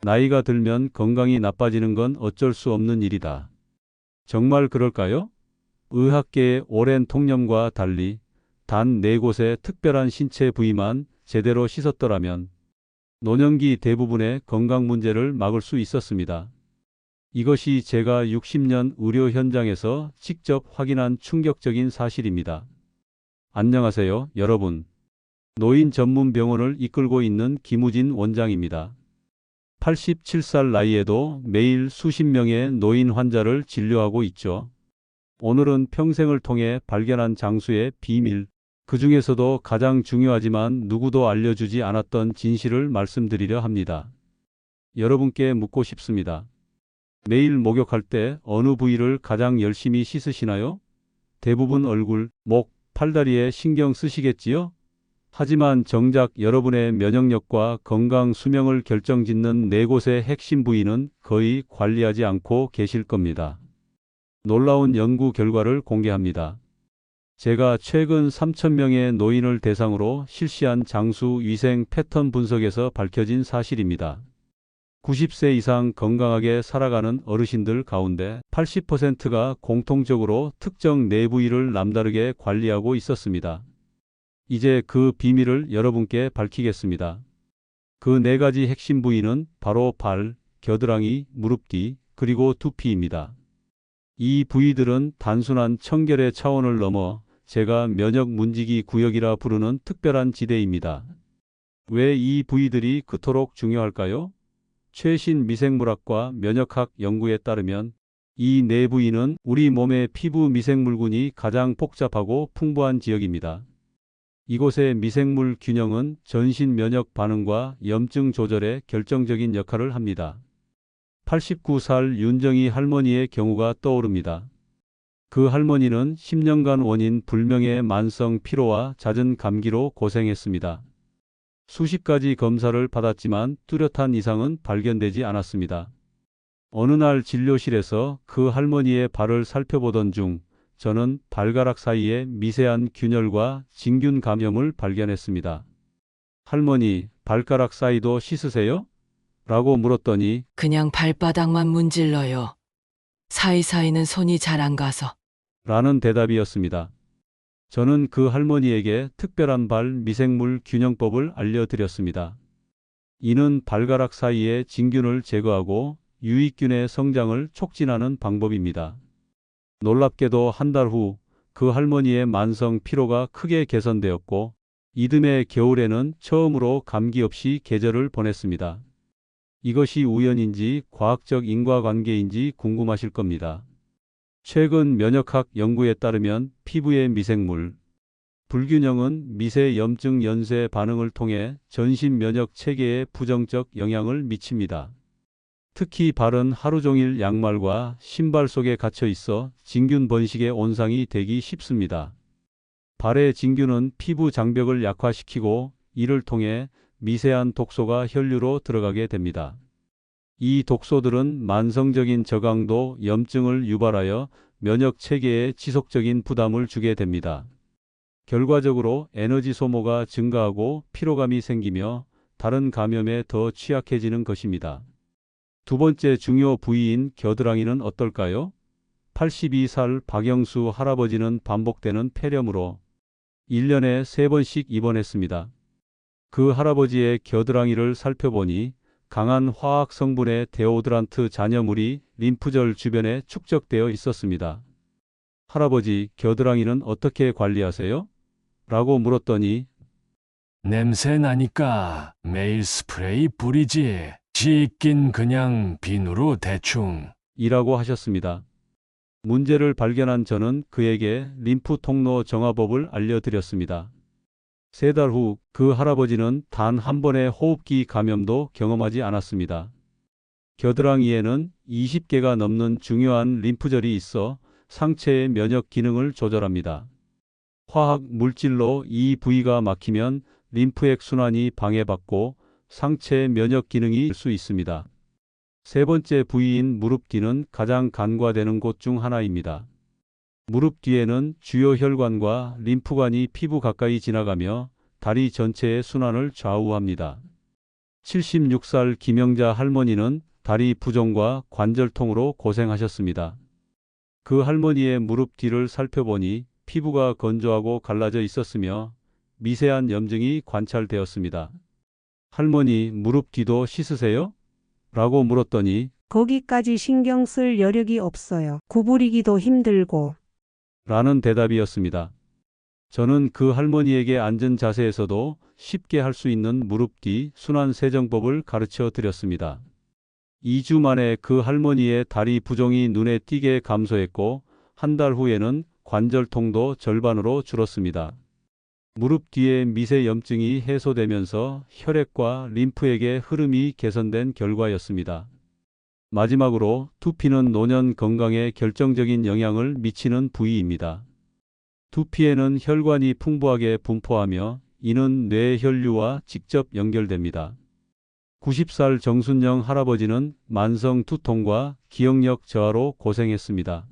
나이가 들면 건강이 나빠지는 건 어쩔 수 없는 일이다. 정말 그럴까요? 의학계의 오랜 통념과 달리 단 4곳의 특별한 신체 부위만 제대로 씻었더라면 노년기 대부분의 건강 문제를 막을 수 있었습니다. 이것이 제가 60년 의료 현장에서 직접 확인한 충격적인 사실입니다. 안녕하세요, 여러분. 노인 전문 병원을 이끌고 있는 김우진 원장입니다. 87살 나이에도 매일 수십 명의 노인 환자를 진료하고 있죠. 오늘은 평생을 통해 발견한 장수의 비밀, 그 중에서도 가장 중요하지만 누구도 알려주지 않았던 진실을 말씀드리려 합니다. 여러분께 묻고 싶습니다. 매일 목욕할 때 어느 부위를 가장 열심히 씻으시나요? 대부분 얼굴, 목, 팔다리에 신경 쓰시겠지요? 하지만 정작 여러분의 면역력과 건강 수명을 결정짓는 4곳의 핵심 부위는 거의 관리하지 않고 계실 겁니다. 놀라운 연구 결과를 공개합니다. 제가 최근 3,000명의 노인을 대상으로 실시한 장수 위생 패턴 분석에서 밝혀진 사실입니다. 90세 이상 건강하게 살아가는 어르신들 가운데 80%가 공통적으로 특정 4부위를 남다르게 관리하고 있었습니다. 이제 그 비밀을 여러분께 밝히겠습니다. 그 4가지 핵심 부위는 바로 발, 겨드랑이, 무릎 뒤, 그리고 두피입니다. 이 부위들은 단순한 청결의 차원을 넘어 제가 면역 문지기 구역이라 부르는 특별한 지대입니다. 왜 이 부위들이 그토록 중요할까요? 최신 미생물학과 면역학 연구에 따르면 이 4부위는 우리 몸의 피부 미생물군이 가장 복잡하고 풍부한 지역입니다. 이곳의 미생물 균형은 전신 면역 반응과 염증 조절에 결정적인 역할을 합니다. 89살 윤정희 할머니의 경우가 떠오릅니다. 그 할머니는 10년간 원인 불명의 만성 피로와 잦은 감기로 고생했습니다. 수십 가지 검사를 받았지만 뚜렷한 이상은 발견되지 않았습니다. 어느 날 진료실에서 그 할머니의 발을 살펴보던 중 저는 발가락 사이에 미세한 균열과 진균 감염을 발견했습니다. 할머니, 발가락 사이도 씻으세요? 라고 물었더니 그냥 발바닥만 문질러요. 사이사이는 손이 잘 안 가서. 라는 대답이었습니다. 저는 그 할머니에게 특별한 발 미생물 균형법을 알려드렸습니다. 이는 발가락 사이의 진균을 제거하고 유익균의 성장을 촉진하는 방법입니다. 놀랍게도 한 달 후 그 할머니의 만성 피로가 크게 개선되었고 이듬해 겨울에는 처음으로 감기 없이 계절을 보냈습니다. 이것이 우연인지 과학적 인과관계인지 궁금하실 겁니다. 최근 면역학 연구에 따르면 피부의 미생물, 불균형은 미세 염증 연쇄 반응을 통해 전신 면역 체계에 부정적 영향을 미칩니다. 특히 발은 하루 종일 양말과 신발 속에 갇혀 있어 진균 번식의 온상이 되기 쉽습니다. 발의 진균은 피부 장벽을 약화시키고 이를 통해 미세한 독소가 혈류로 들어가게 됩니다. 이 독소들은 만성적인 저강도 염증을 유발하여 면역 체계에 지속적인 부담을 주게 됩니다. 결과적으로 에너지 소모가 증가하고 피로감이 생기며 다른 감염에 더 취약해지는 것입니다. 두 번째 중요 부위인 겨드랑이는 어떨까요? 82살 박영수 할아버지는 반복되는 폐렴으로 1년에 3번씩 입원했습니다. 그 할아버지의 겨드랑이를 살펴보니 강한 화학 성분의 데오드란트 잔여물이 림프절 주변에 축적되어 있었습니다. 할아버지, 겨드랑이는 어떻게 관리하세요? 라고 물었더니 냄새 나니까 매일 스프레이 뿌리지. 씻긴 그냥 비누로 대충. 이라고 하셨습니다. 문제를 발견한 저는 그에게 림프 통로 정화법을 알려드렸습니다. 3달 후 그 할아버지는 단 한 번의 호흡기 감염도 경험하지 않았습니다. 겨드랑이에는 20개가 넘는 중요한 림프절이 있어 상체의 면역 기능을 조절합니다. 화학 물질로 이 부위가 막히면 림프액 순환이 방해받고 상체 면역 기능이 수 있습니다. 세 번째 부위인 무릎 뒤는 가장 간과되는 곳 중 하나입니다. 무릎 뒤에는 주요 혈관과 림프관이 피부 가까이 지나가며 다리 전체의 순환을 좌우합니다. 76살 김영자 할머니는 다리 부종과 관절통으로 고생하셨습니다. 그 할머니의 무릎 뒤를 살펴보니 피부가 건조하고 갈라져 있었으며 미세한 염증이 관찰되었습니다. 할머니, 무릎 뒤도 씻으세요? 라고 물었더니 거기까지 신경 쓸 여력이 없어요. 구부리기도 힘들고. 라는 대답이었습니다. 저는 그 할머니에게 앉은 자세에서도 쉽게 할 수 있는 무릎 뒤 순환 세정법을 가르쳐 드렸습니다. 2주 만에 그 할머니의 다리 부종이 눈에 띄게 감소했고 한 달 후에는 관절통도 절반으로 줄었습니다. 무릎 뒤의 미세 염증이 해소되면서 혈액과 림프액의 흐름이 개선된 결과였습니다. 마지막으로 두피는 노년 건강에 결정적인 영향을 미치는 부위입니다. 두피에는 혈관이 풍부하게 분포하며 이는 뇌 혈류와 직접 연결됩니다. 90살 정순영 할아버지는 만성 두통과 기억력 저하로 고생했습니다.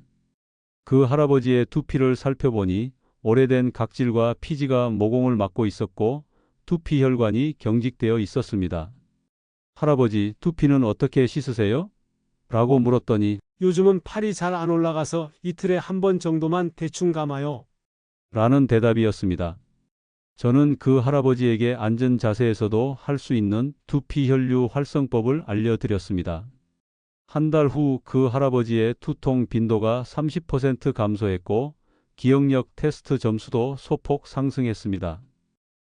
그 할아버지의 두피를 살펴보니 오래된 각질과 피지가 모공을 막고 있었고 두피 혈관이 경직되어 있었습니다. 할아버지, 두피는 어떻게 씻으세요? 라고 물었더니 요즘은 팔이 잘 안 올라가서 이틀에 한 번 정도만 대충 감아요. 라는 대답이었습니다. 저는 그 할아버지에게 앉은 자세에서도 할 수 있는 두피 혈류 활성법을 알려드렸습니다. 한 달 후 그 할아버지의 두통 빈도가 30% 감소했고 기억력 테스트 점수도 소폭 상승했습니다.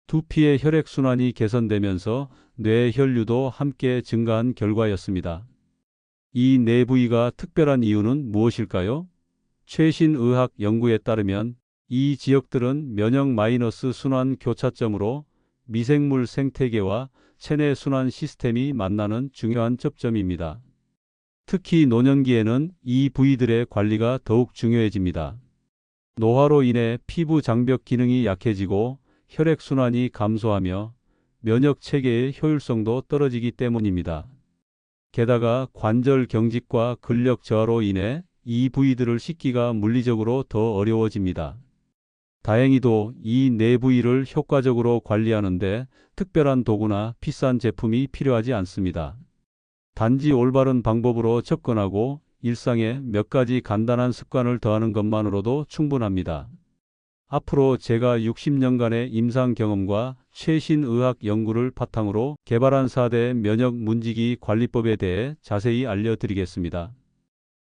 두피의 혈액순환이 개선되면서 뇌 혈류도 함께 증가한 결과였습니다. 이 네 부위가 특별한 이유는 무엇일까요? 최신 의학 연구에 따르면 이 지역들은 면역 마이너스 순환 교차점으로 미생물 생태계와 체내 순환 시스템이 만나는 중요한 접점입니다. 특히 노년기에는 이 부위들의 관리가 더욱 중요해집니다. 노화로 인해 피부 장벽 기능이 약해지고 혈액순환이 감소하며 면역 체계의 효율성도 떨어지기 때문입니다. 게다가 관절 경직과 근력 저하로 인해 이 부위들을 씻기가 물리적으로 더 어려워집니다. 다행히도 이 네 부위를 효과적으로 관리하는데 특별한 도구나 비싼 제품이 필요하지 않습니다. 단지 올바른 방법으로 접근하고 일상에 몇 가지 간단한 습관을 더하는 것만으로도 충분합니다. 앞으로 제가 60년간의 임상 경험과 최신 의학 연구를 바탕으로 개발한 4대 면역 문지기 관리법에 대해 자세히 알려드리겠습니다.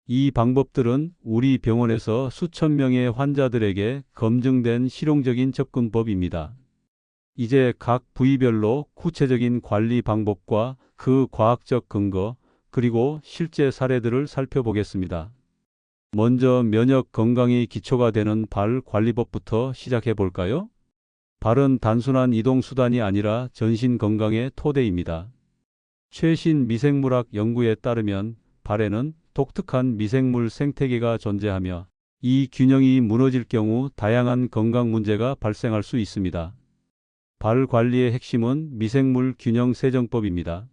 이 방법들은 우리 병원에서 수천 명의 환자들에게 검증된 실용적인 접근법입니다. 이제 각 부위별로 구체적인 관리 방법과 그 과학적 근거, 그리고 실제 사례들을 살펴보겠습니다. 먼저 면역 건강이 기초가 되는 발 관리법부터 시작해 볼까요? 발은 단순한 이동 수단이 아니라 전신 건강의 토대입니다. 최신 미생물학 연구에 따르면 발에는 독특한 미생물 생태계가 존재하며 이 균형이 무너질 경우 다양한 건강 문제가 발생할 수 있습니다. 발 관리의 핵심은 미생물 균형 세정법입니다.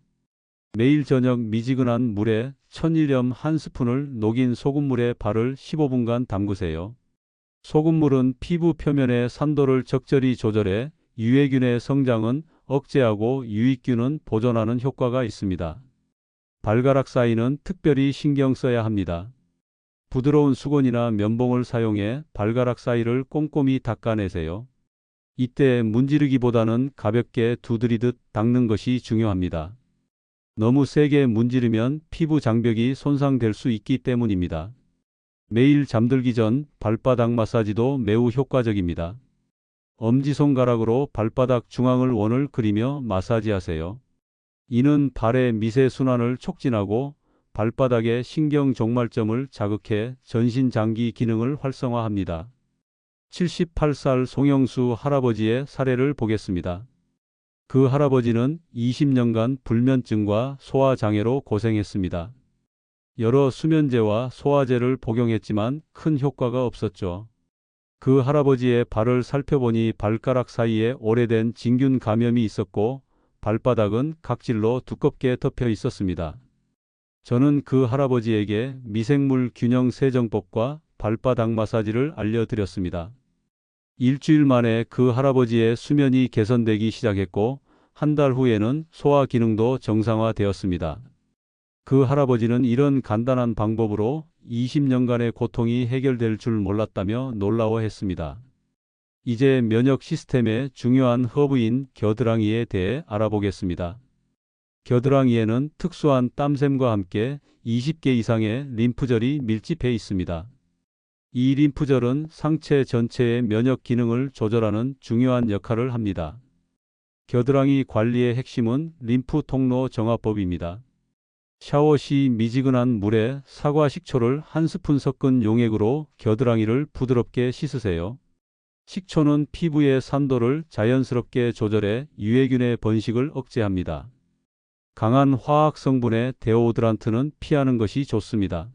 매일 저녁 미지근한 물에 천일염 한 스푼을 녹인 소금물에 발을 15분간 담그세요. 소금물은 피부 표면의 산도를 적절히 조절해 유해균의 성장은 억제하고 유익균은 보존하는 효과가 있습니다. 발가락 사이는 특별히 신경 써야 합니다. 부드러운 수건이나 면봉을 사용해 발가락 사이를 꼼꼼히 닦아내세요. 이때 문지르기보다는 가볍게 두드리듯 닦는 것이 중요합니다. 너무 세게 문지르면 피부 장벽이 손상될 수 있기 때문입니다. 매일 잠들기 전 발바닥 마사지도 매우 효과적입니다. 엄지손가락으로 발바닥 중앙을 원을 그리며 마사지하세요. 이는 발의 미세 순환을 촉진하고 발바닥의 신경 종말점을 자극해 전신 장기 기능을 활성화합니다. 78살 송영수 할아버지의 사례를 보겠습니다. 그 할아버지는 20년간 불면증과 소화장애로 고생했습니다. 여러 수면제와 소화제를 복용했지만 큰 효과가 없었죠. 그 할아버지의 발을 살펴보니 발가락 사이에 오래된 진균 감염이 있었고 발바닥은 각질로 두껍게 덮여 있었습니다. 저는 그 할아버지에게 미생물 균형 세정법과 발바닥 마사지를 알려드렸습니다. 일주일 만에 그 할아버지의 수면이 개선되기 시작했고 한 달 후에는 소화 기능도 정상화되었습니다. 그 할아버지는 이런 간단한 방법으로 20년간의 고통이 해결될 줄 몰랐다며 놀라워했습니다. 이제 면역 시스템의 중요한 허브인 겨드랑이에 대해 알아보겠습니다. 겨드랑이에는 특수한 땀샘과 함께 20개 이상의 림프절이 밀집해 있습니다. 이 림프절은 상체 전체의 면역 기능을 조절하는 중요한 역할을 합니다. 겨드랑이 관리의 핵심은 림프 통로 정화법입니다. 샤워 시 미지근한 물에 사과 식초를 한 스푼 섞은 용액으로 겨드랑이를 부드럽게 씻으세요. 식초는 피부의 산도를 자연스럽게 조절해 유해균의 번식을 억제합니다. 강한 화학 성분의 데오드란트는 피하는 것이 좋습니다.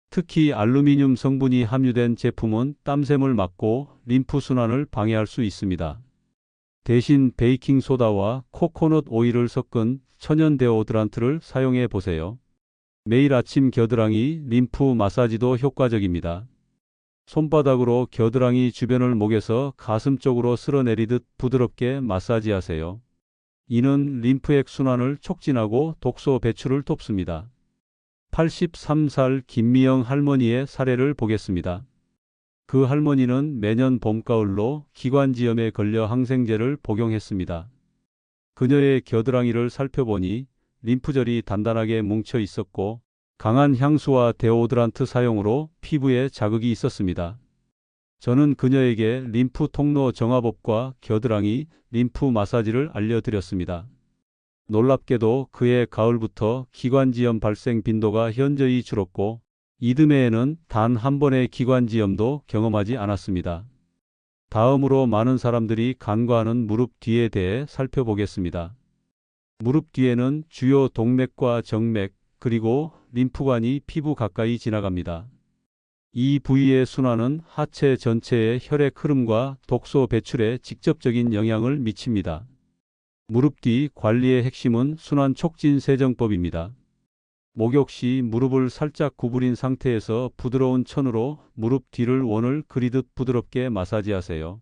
특히 알루미늄 성분이 함유된 제품은 땀샘을 막고 림프 순환을 방해할 수 있습니다. 대신 베이킹 소다와 코코넛 오일을 섞은 천연 데오드란트를 사용해 보세요. 매일 아침 겨드랑이 림프 마사지도 효과적입니다. 손바닥으로 겨드랑이 주변을 목에서 가슴 쪽으로 쓸어내리듯 부드럽게 마사지하세요. 이는 림프액 순환을 촉진하고 독소 배출을 돕습니다. 83살 김미영 할머니의 사례를 보겠습니다. 그 할머니는 매년 봄가을로 기관지염에 걸려 항생제를 복용했습니다. 그녀의 겨드랑이를 살펴보니 림프절이 단단하게 뭉쳐 있었고 강한 향수와 데오드란트 사용으로 피부에 자극이 있었습니다. 저는 그녀에게 림프 통로 정화법과 겨드랑이 림프 마사지를 알려드렸습니다. 놀랍게도 그해 가을부터 기관지염 발생 빈도가 현저히 줄었고 이듬해에는 단 한 번의 기관지염도 경험하지 않았습니다. 다음으로 많은 사람들이 간과하는 무릎 뒤에 대해 살펴보겠습니다. 무릎 뒤에는 주요 동맥과 정맥 그리고 림프관이 피부 가까이 지나갑니다. 이 부위의 순환은 하체 전체의 혈액 흐름과 독소 배출에 직접적인 영향을 미칩니다. 무릎 뒤 관리의 핵심은 순환 촉진 세정법입니다. 목욕 시 무릎을 살짝 구부린 상태에서 부드러운 천으로 무릎 뒤를 원을 그리듯 부드럽게 마사지하세요.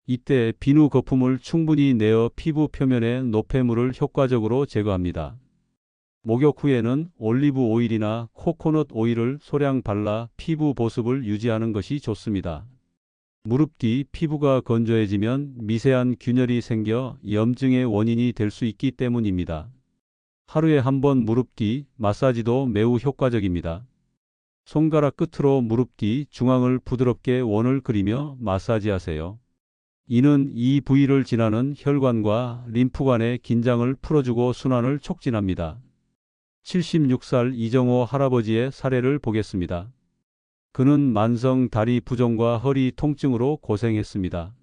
이때 비누 거품을 충분히 내어 피부 표면의 노폐물을 효과적으로 제거합니다. 목욕 후에는 올리브 오일이나 코코넛 오일을 소량 발라 피부 보습을 유지하는 것이 좋습니다. 무릎 뒤 피부가 건조해지면 미세한 균열이 생겨 염증의 원인이 될 수 있기 때문입니다. 하루에 한 번 무릎 뒤 마사지도 매우 효과적입니다. 손가락 끝으로 무릎 뒤 중앙을 부드럽게 원을 그리며 마사지하세요. 이는 이 부위를 지나는 혈관과 림프관의 긴장을 풀어주고 순환을 촉진합니다. 76살 이정호 할아버지의 사례를 보겠습니다. 그는 만성 다리 부종과 허리 통증으로 고생했습니다.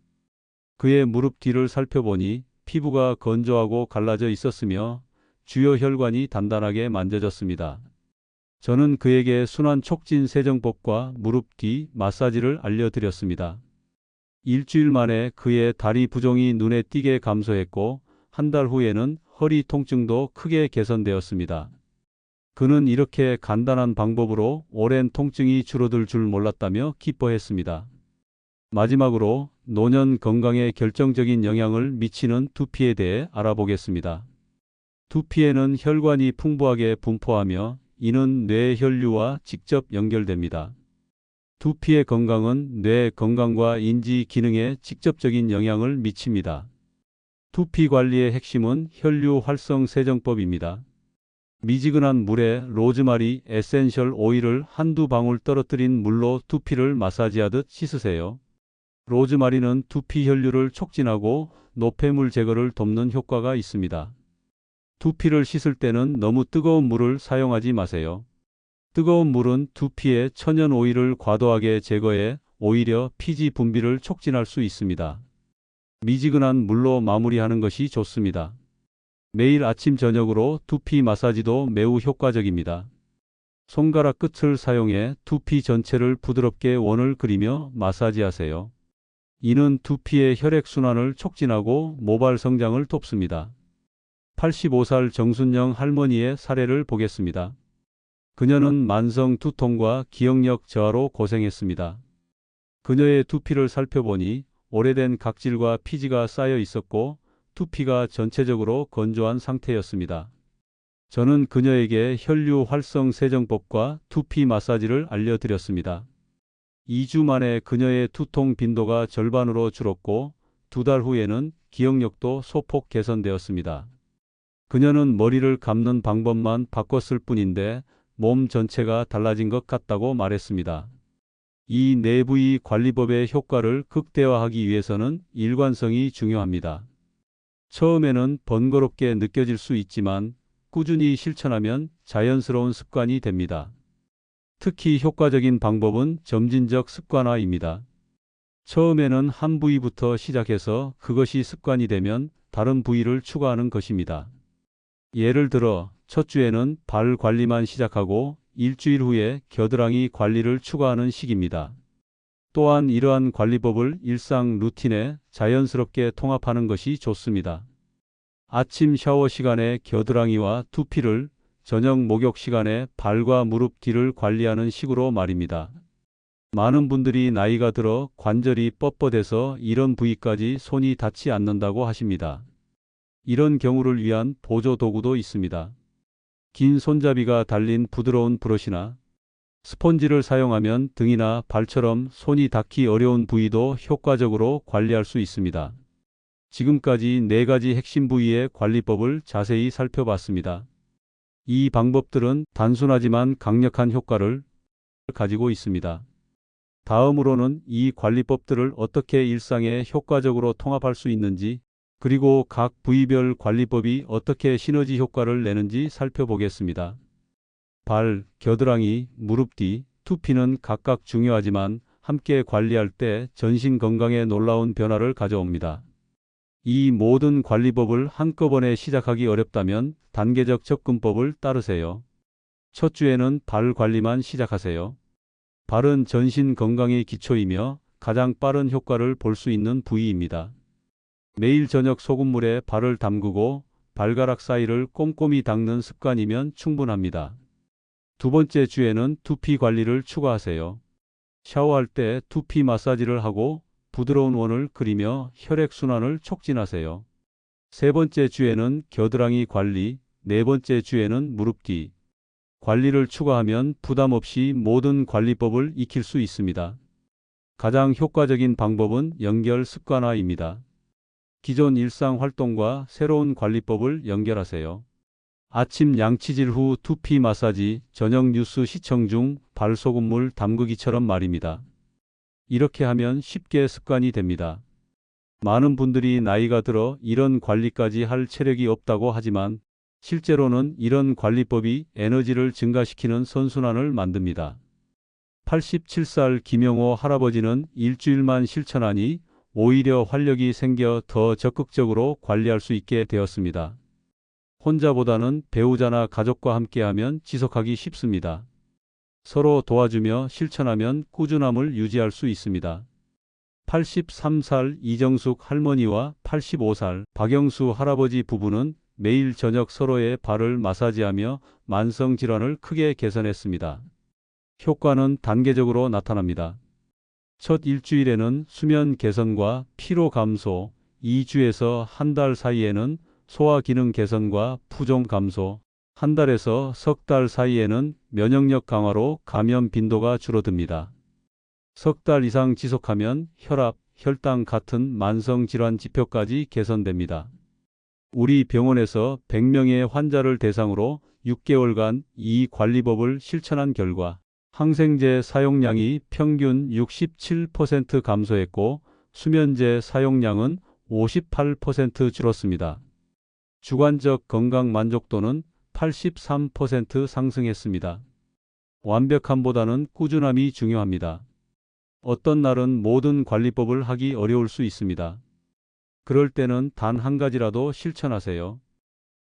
그의 무릎 뒤를 살펴보니 피부가 건조하고 갈라져 있었으며 주요 혈관이 단단하게 만져졌습니다. 저는 그에게 순환 촉진 세정법과 무릎 뒤 마사지를 알려드렸습니다. 일주일 만에 그의 다리 부종이 눈에 띄게 감소했고 한 달 후에는 허리 통증도 크게 개선되었습니다. 그는 이렇게 간단한 방법으로 오랜 통증이 줄어들 줄 몰랐다며 기뻐했습니다. 마지막으로 노년 건강에 결정적인 영향을 미치는 두피에 대해 알아보겠습니다. 두피에는 혈관이 풍부하게 분포하며 이는 뇌 혈류와 직접 연결됩니다. 두피의 건강은 뇌 건강과 인지 기능에 직접적인 영향을 미칩니다. 두피 관리의 핵심은 혈류 활성 세정법입니다. 미지근한 물에 로즈마리 에센셜 오일을 한두 방울 떨어뜨린 물로 두피를 마사지하듯 씻으세요. 로즈마리는 두피 혈류를 촉진하고 노폐물 제거를 돕는 효과가 있습니다. 두피를 씻을 때는 너무 뜨거운 물을 사용하지 마세요. 뜨거운 물은 두피에 천연 오일을 과도하게 제거해 오히려 피지 분비를 촉진할 수 있습니다. 미지근한 물로 마무리하는 것이 좋습니다. 매일 아침 저녁으로 두피 마사지도 매우 효과적입니다. 손가락 끝을 사용해 두피 전체를 부드럽게 원을 그리며 마사지하세요. 이는 두피의 혈액순환을 촉진하고 모발 성장을 돕습니다. 85살 정순영 할머니의 사례를 보겠습니다. 그녀는 만성 두통과 기억력 저하로 고생했습니다. 그녀의 두피를 살펴보니 오래된 각질과 피지가 쌓여 있었고 두피가 전체적으로 건조한 상태였습니다. 저는 그녀에게 혈류 활성 세정법과 두피 마사지를 알려드렸습니다. 2주 만에 그녀의 두통 빈도가 절반으로 줄었고 2달 후에는 기억력도 소폭 개선되었습니다. 그녀는 머리를 감는 방법만 바꿨을 뿐인데 몸 전체가 달라진 것 같다고 말했습니다. 이 내부위 관리법의 효과를 극대화하기 위해서는 일관성이 중요합니다. 처음에는 번거롭게 느껴질 수 있지만 꾸준히 실천하면 자연스러운 습관이 됩니다. 특히 효과적인 방법은 점진적 습관화입니다. 처음에는 한 부위부터 시작해서 그것이 습관이 되면 다른 부위를 추가하는 것입니다. 예를 들어 첫 주에는 발 관리만 시작하고 일주일 후에 겨드랑이 관리를 추가하는 식입니다. 또한 이러한 관리법을 일상 루틴에 자연스럽게 통합하는 것이 좋습니다. 아침 샤워 시간에 겨드랑이와 두피를, 저녁 목욕 시간에 발과 무릎 뒤를 관리하는 식으로 말입니다. 많은 분들이 나이가 들어 관절이 뻣뻣해서 이런 부위까지 손이 닿지 않는다고 하십니다. 이런 경우를 위한 보조 도구도 있습니다. 긴 손잡이가 달린 부드러운 브러쉬나 스펀지를 사용하면 등이나 발처럼 손이 닿기 어려운 부위도 효과적으로 관리할 수 있습니다. 지금까지 4가지 핵심 부위의 관리법을 자세히 살펴봤습니다. 이 방법들은 단순하지만 강력한 효과를 가지고 있습니다. 다음으로는 이 관리법들을 어떻게 일상에 효과적으로 통합할 수 있는지, 그리고 각 부위별 관리법이 어떻게 시너지 효과를 내는지 살펴보겠습니다. 발, 겨드랑이, 무릎 뒤, 두피는 각각 중요하지만 함께 관리할 때 전신 건강에 놀라운 변화를 가져옵니다. 이 모든 관리법을 한꺼번에 시작하기 어렵다면 단계적 접근법을 따르세요. 첫 주에는 발 관리만 시작하세요. 발은 전신 건강의 기초이며 가장 빠른 효과를 볼 수 있는 부위입니다. 매일 저녁 소금물에 발을 담그고 발가락 사이를 꼼꼼히 닦는 습관이면 충분합니다. 두 번째 주에는 두피 관리를 추가하세요. 샤워할 때 두피 마사지를 하고 부드러운 원을 그리며 혈액순환을 촉진하세요. 세 번째 주에는 겨드랑이 관리, 네 번째 주에는 무릎 뒤 관리를 추가하면 부담 없이 모든 관리법을 익힐 수 있습니다. 가장 효과적인 방법은 연결 습관화입니다. 기존 일상 활동과 새로운 관리법을 연결하세요. 아침 양치질 후 두피 마사지, 저녁 뉴스 시청 중 발소금물 담그기처럼 말입니다. 이렇게 하면 쉽게 습관이 됩니다. 많은 분들이 나이가 들어 이런 관리까지 할 체력이 없다고 하지만 실제로는 이런 관리법이 에너지를 증가시키는 선순환을 만듭니다. 87살 김영호 할아버지는 일주일만 실천하니 오히려 활력이 생겨 더 적극적으로 관리할 수 있게 되었습니다. 혼자보다는 배우자나 가족과 함께하면 지속하기 쉽습니다. 서로 도와주며 실천하면 꾸준함을 유지할 수 있습니다. 83살 이정숙 할머니와 85살 박영수 할아버지 부부는 매일 저녁 서로의 발을 마사지하며 만성질환을 크게 개선했습니다. 효과는 단계적으로 나타납니다. 첫 일주일에는 수면 개선과 피로 감소, 2주에서 한 달 사이에는 소화 기능 개선과 부종 감소, 한 달에서 석 달 사이에는 면역력 강화로 감염 빈도가 줄어듭니다. 석 달 이상 지속하면 혈압, 혈당 같은 만성질환 지표까지 개선됩니다. 우리 병원에서 100명의 환자를 대상으로 6개월간 이 관리법을 실천한 결과 항생제 사용량이 평균 67% 감소했고 수면제 사용량은 58% 줄었습니다. 주관적 건강 만족도는 83% 상승했습니다. 완벽함보다는 꾸준함이 중요합니다. 어떤 날은 모든 관리법을 하기 어려울 수 있습니다. 그럴 때는 단 한 가지라도 실천하세요.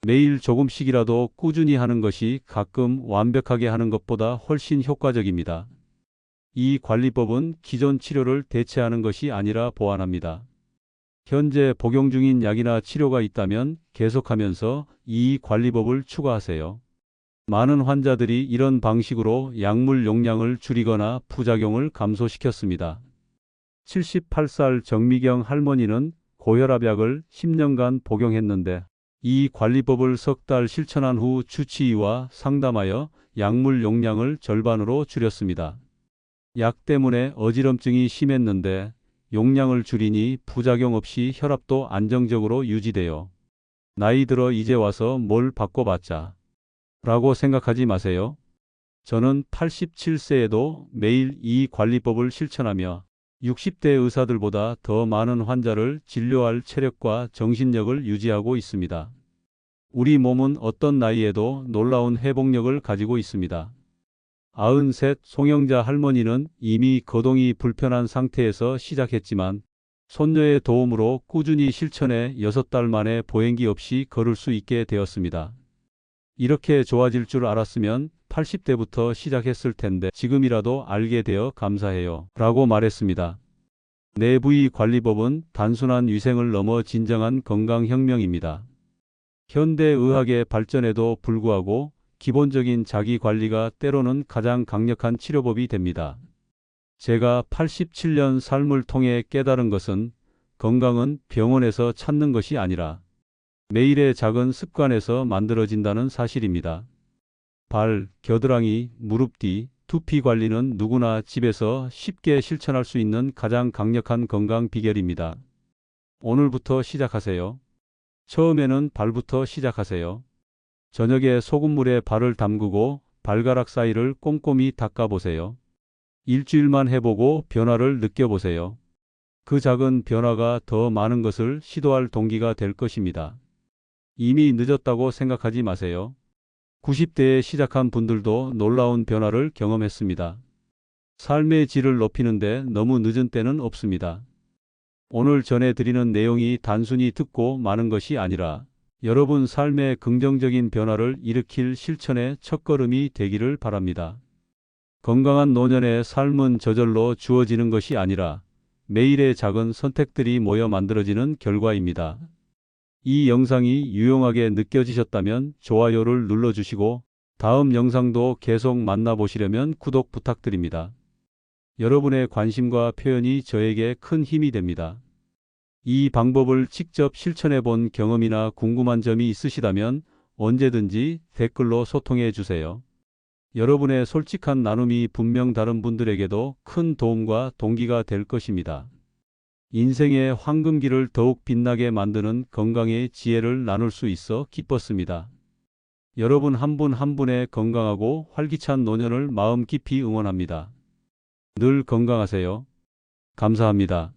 매일 조금씩이라도 꾸준히 하는 것이 가끔 완벽하게 하는 것보다 훨씬 효과적입니다. 이 관리법은 기존 치료를 대체하는 것이 아니라 보완합니다. 현재 복용 중인 약이나 치료가 있다면 계속하면서 이 관리법을 추가하세요. 많은 환자들이 이런 방식으로 약물 용량을 줄이거나 부작용을 감소시켰습니다. 78살 정미경 할머니는 고혈압약을 10년간 복용했는데 이 관리법을 석 달 실천한 후 주치의와 상담하여 약물 용량을 절반으로 줄였습니다. 약 때문에 어지럼증이 심했는데 용량을 줄이니 부작용 없이 혈압도 안정적으로 유지돼요. 나이 들어 이제 와서 뭘 바꿔봤자 라고 생각하지 마세요. 저는 87세에도 매일 이 관리법을 실천하며 60대 의사들보다 더 많은 환자를 진료할 체력과 정신력을 유지하고 있습니다. 우리 몸은 어떤 나이에도 놀라운 회복력을 가지고 있습니다. 93 송영자 할머니는 이미 거동이 불편한 상태에서 시작했지만 손녀의 도움으로 꾸준히 실천해 6달 만에 보행기 없이 걸을 수 있게 되었습니다. 이렇게 좋아질 줄 알았으면 80대부터 시작했을 텐데 지금이라도 알게 되어 감사해요. 라고 말했습니다. 내부위 관리법은 단순한 위생을 넘어 진정한 건강혁명입니다. 현대의학의 발전에도 불구하고 기본적인 자기관리가 때로는 가장 강력한 치료법이 됩니다. 제가 87년 삶을 통해 깨달은 것은 건강은 병원에서 찾는 것이 아니라 매일의 작은 습관에서 만들어진다는 사실입니다. 발, 겨드랑이, 무릎 뒤, 두피 관리는 누구나 집에서 쉽게 실천할 수 있는 가장 강력한 건강 비결입니다. 오늘부터 시작하세요. 처음에는 발부터 시작하세요. 저녁에 소금물에 발을 담그고 발가락 사이를 꼼꼼히 닦아보세요. 일주일만 해보고 변화를 느껴보세요. 그 작은 변화가 더 많은 것을 시도할 동기가 될 것입니다. 이미 늦었다고 생각하지 마세요. 90대에 시작한 분들도 놀라운 변화를 경험했습니다. 삶의 질을 높이는데 너무 늦은 때는 없습니다. 오늘 전해드리는 내용이 단순히 듣고 마는 것이 아니라 여러분 삶의 긍정적인 변화를 일으킬 실천의 첫걸음이 되기를 바랍니다. 건강한 노년의 삶은 저절로 주어지는 것이 아니라 매일의 작은 선택들이 모여 만들어지는 결과입니다. 이 영상이 유용하게 느껴지셨다면 좋아요를 눌러주시고 다음 영상도 계속 만나보시려면 구독 부탁드립니다. 여러분의 관심과 표현이 저에게 큰 힘이 됩니다. 이 방법을 직접 실천해 본 경험이나 궁금한 점이 있으시다면 언제든지 댓글로 소통해 주세요. 여러분의 솔직한 나눔이 분명 다른 분들에게도 큰 도움과 동기가 될 것입니다. 인생의 황금기를 더욱 빛나게 만드는 건강의 지혜를 나눌 수 있어 기뻤습니다. 여러분 한 분 한 분의 건강하고 활기찬 노년을 마음 깊이 응원합니다. 늘 건강하세요. 감사합니다.